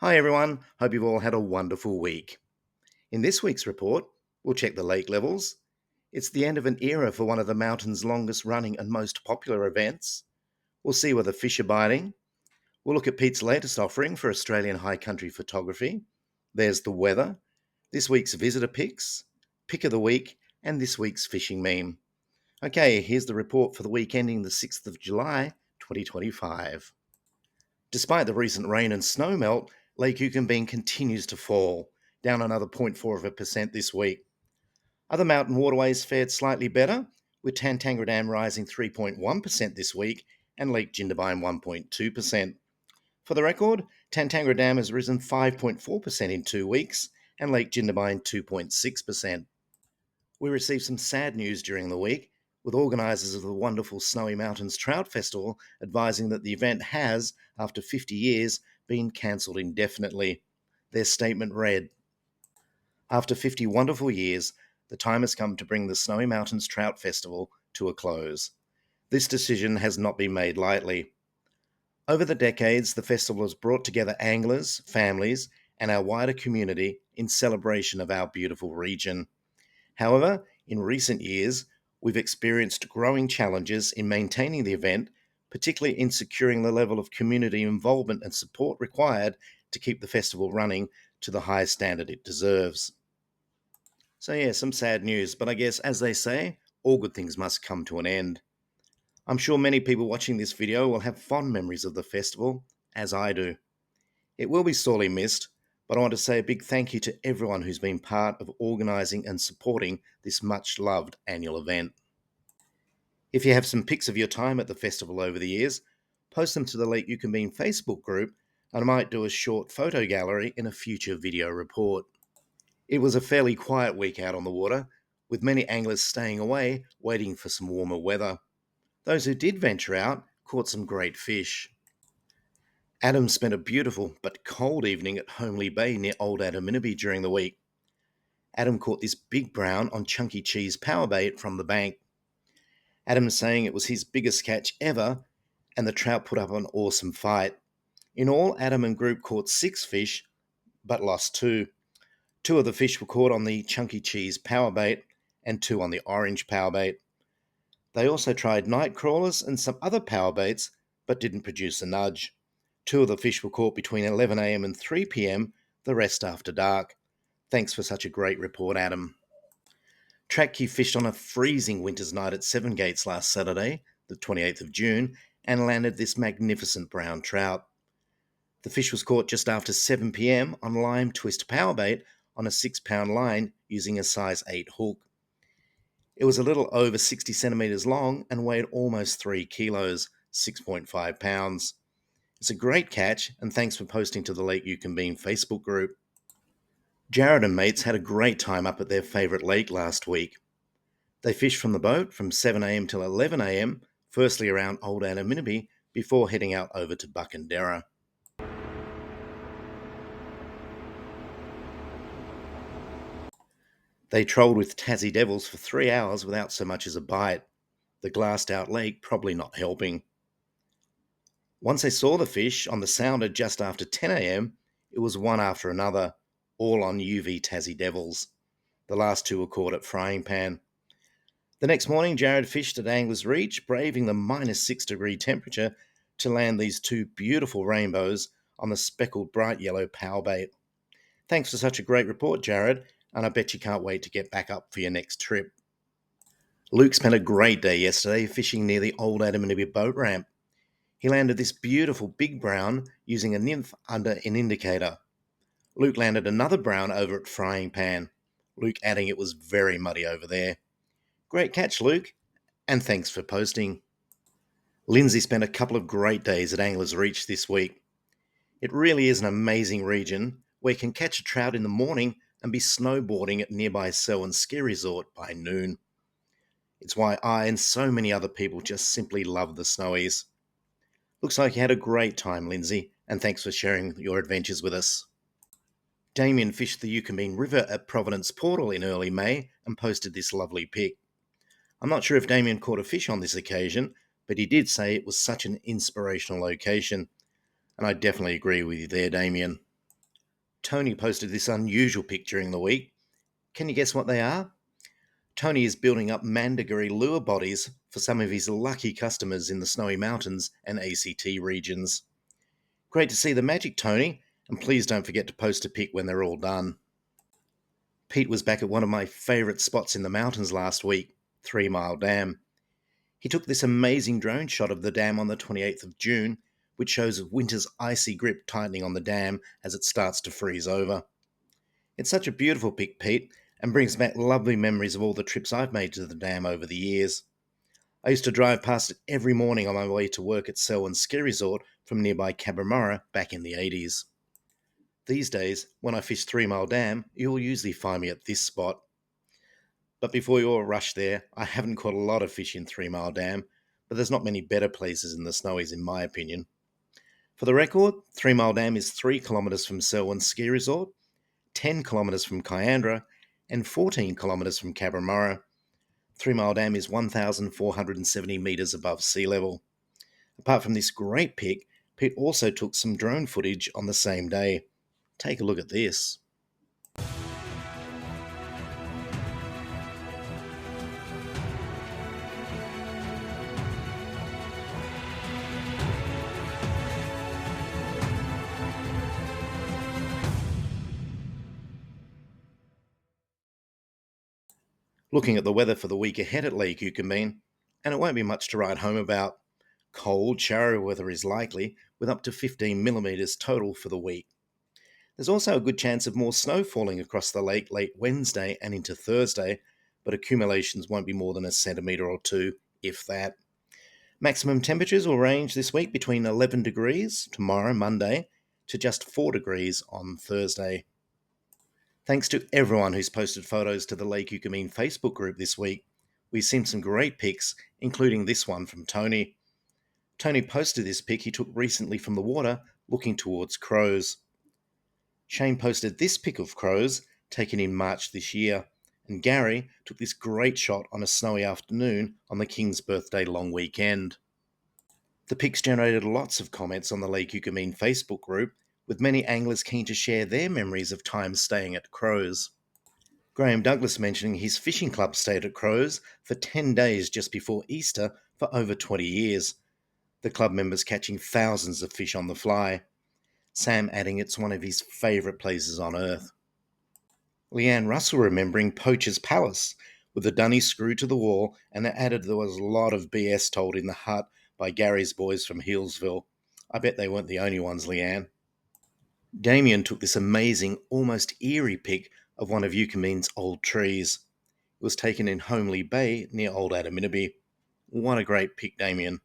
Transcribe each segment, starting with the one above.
Hi everyone, hope you've all had a wonderful week. In this week's report, we'll check the lake levels. It's the end of an era for one of the mountain's longest running and most popular events. We'll see whether fish are biting. We'll look at Pete's latest offering for Australian high country photography. There's the weather, this week's visitor pics, pick of the week, and this week's fishing meme. Okay, here's the report for the week ending the 6th of July, 2025. Despite the recent rain and snow melt, Lake Eucumbene continues to fall, down another 0.4% this week. Other mountain waterways fared slightly better, with Tantangara Dam rising 3.1% this week and Lake Jindabyne 1.2%. For the record, Tantangara Dam has risen 5.4% in 2 weeks and Lake Jindabyne 2.6%. We received some sad news during the week, with organisers of the wonderful Snowy Mountains Trout Festival advising that the event has, after 50 years, been cancelled indefinitely. Their statement read, "After 50 wonderful years, the time has come to bring the Snowy Mountains Trout Festival to a close. This decision has not been made lightly. Over the decades, the festival has brought together anglers, families, and our wider community in celebration of our beautiful region. However, in recent years, we've experienced growing challenges in maintaining the event, particularly in securing the level of community involvement and support required to keep the festival running to the highest standard it deserves." So, yeah, some sad news, but I guess, as they say, all good things must come to an end. I'm sure many people watching this video will have fond memories of the festival, as I do. It will be sorely missed, but I want to say a big thank you to everyone who's been part of organising and supporting this much loved annual event. If you have some pics of your time at the festival over the years, post them to the Lake Eucumbene Facebook group, and I might do a short photo gallery in a future video report. It was a fairly quiet week out on the water, with many anglers staying away waiting for some warmer weather. Those who did venture out caught some great fish. Adam spent a beautiful but cold evening at Homely Bay near Old Adaminaby during the week. Adam caught this big brown on chunky cheese power bait from the bank. Adam's saying it was his biggest catch ever, and the trout put up an awesome fight. In all, Adam and group caught 6 fish, but lost 2. 2 of the fish were caught on the chunky cheese power bait, and 2 on the orange power bait. They also tried night crawlers and some other power baits, but didn't produce a nudge. 2 of the fish were caught between 11 a.m. and 3 p.m., the rest after dark. Thanks for such a great report, Adam. Track fished on a freezing winter's night at Seven Gates last Saturday, the 28th of June, and landed this magnificent brown trout. The fish was caught just after 7 p.m. on lime twist power bait on a 6-pound line using a size 8 hook. It was a little over 60 centimetres long and weighed almost 3 kilos, 6.5 pounds. It's a great catch, and thanks for posting to the Lake Eucumbene Facebook group. Jared and mates had a great time up at their favourite lake last week. They fished from the boat from 7 a.m. till 11 a.m., firstly around Old Adaminaby, before heading out over to Buckandera. They trolled with Tassie Devils for 3 hours without so much as a bite. The glassed out lake probably not helping. Once they saw the fish on the sounder just after 10 a.m, it was one after another, all on UV Tassie Devils. The last 2 were caught at Frying Pan. The next morning, Jared fished at Angler's Reach, braving the -6 degree temperature to land these 2 beautiful rainbows on the speckled bright yellow power bait. Thanks for such a great report, Jared, and I bet you can't wait to get back up for your next trip. Luke spent a great day yesterday fishing near the Old Adaminaby boat ramp. He landed this beautiful big brown using a nymph under an indicator. Luke landed another brown over at Frying Pan. Luke adding it was very muddy over there. Great catch, Luke, and thanks for posting. Lindsay spent a couple of great days at Angler's Reach this week. It really is an amazing region where you can catch a trout in the morning and be snowboarding at nearby Selwyn Ski Resort by noon. It's why I and so many other people just simply love the Snowies. Looks like you had a great time, Lindsay, and thanks for sharing your adventures with us. Damien fished the Eucumbene River at Providence Portal in early May and posted this lovely pic. I'm not sure if Damien caught a fish on this occasion, but he did say it was such an inspirational location, and I definitely agree with you there, Damien. Tony posted this unusual pic during the week. Can you guess what they are? Tony is building up mandatory lure bodies for some of his lucky customers in the Snowy Mountains and ACT regions. Great to see the magic, Tony, and please don't forget to post a pic when they're all done. Pete was back at one of my favourite spots in the mountains last week, 3 Mile Dam. He took this amazing drone shot of the dam on the 28th of June, which shows winter's icy grip tightening on the dam as it starts to freeze over. It's such a beautiful pic, Pete, and brings back lovely memories of all the trips I've made to the dam over the years. I used to drive past it every morning on my way to work at Selwyn Ski Resort from nearby Cabramurra back in the 80s. These days, when I fish 3 Mile Dam, you'll usually find me at this spot. But before you all rush there, I haven't caught a lot of fish in 3 Mile Dam, but there's not many better places in the Snowies in my opinion. For the record, 3 Mile Dam is 3 kilometres from Selwyn Ski Resort, 10 kilometres from Kiandra, and 14 kilometres from Cabramurra. 3 Mile Dam is 1,470 metres above sea level. Apart from this great pic, Pete also took some drone footage on the same day. Take a look at this. Looking at the weather for the week ahead at Lake Eucumbene, and it won't be much to write home about. Cold, showery weather is likely, with up to 15 millimetres total for the week. There's also a good chance of more snow falling across the lake late Wednesday and into Thursday, but accumulations won't be more than a centimetre or two, if that. Maximum temperatures will range this week between 11 degrees tomorrow, Monday, to just 4 degrees on Thursday. Thanks to everyone who's posted photos to the Lake Eucumbene Facebook group this week. We've seen some great pics, including this one from Tony. Tony posted this pic he took recently from the water, looking towards crows. Shane posted this pic of crows, taken in March this year, and Gary took this great shot on a snowy afternoon on the King's birthday long weekend. The pics generated lots of comments on the Lake Eucumbene Facebook group, with many anglers keen to share their memories of time staying at Crows. Graham Douglas mentioning his fishing club stayed at Crows for 10 days just before Easter for over 20 years, the club members catching thousands of fish on the fly. Sam adding it's one of his favourite places on earth. Leanne Russell remembering Poacher's Palace, with the dunny screwed to the wall, and added there was a lot of BS told in the hut by Gary's boys from Hillsville. I bet they weren't the only ones, Leanne. Damien took this amazing, almost eerie pic of one of Eucumbene's old trees. It was taken in Homely Bay near Old Adaminaby. What a great pic, Damien.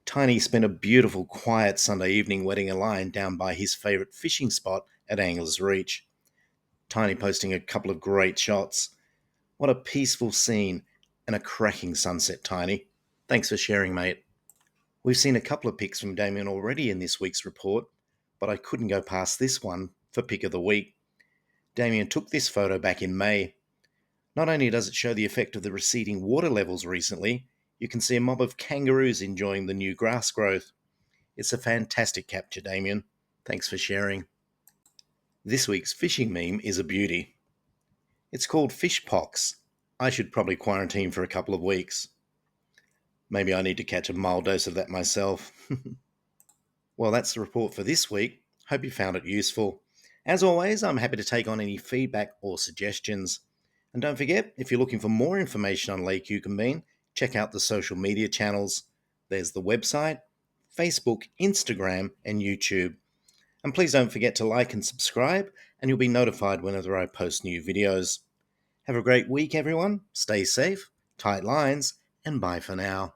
Tiny spent a beautiful, quiet Sunday evening wetting a line down by his favourite fishing spot at Angler's Reach. Tiny posting a couple of great shots. What a peaceful scene and a cracking sunset, Tiny. Thanks for sharing, mate. We've seen a couple of pics from Damien already in this week's report, but I couldn't go past this one for pic of the week. Damien took this photo back in May. Not only does it show the effect of the receding water levels recently, you can see a mob of kangaroos enjoying the new grass growth. It's a fantastic capture, Damien. Thanks for sharing. This week's fishing meme is a beauty. It's called fish pox. I should probably quarantine for a couple of weeks. Maybe I need to catch a mild dose of that myself. Well, that's the report for this week. Hope you found it useful. As always, I'm happy to take on any feedback or suggestions. And don't forget, if you're looking for more information on Lake Eucumbene, check out the social media channels. There's the website, Facebook, Instagram, and YouTube. And please don't forget to like and subscribe, and you'll be notified whenever I post new videos. Have a great week, everyone. Stay safe, tight lines, and bye for now.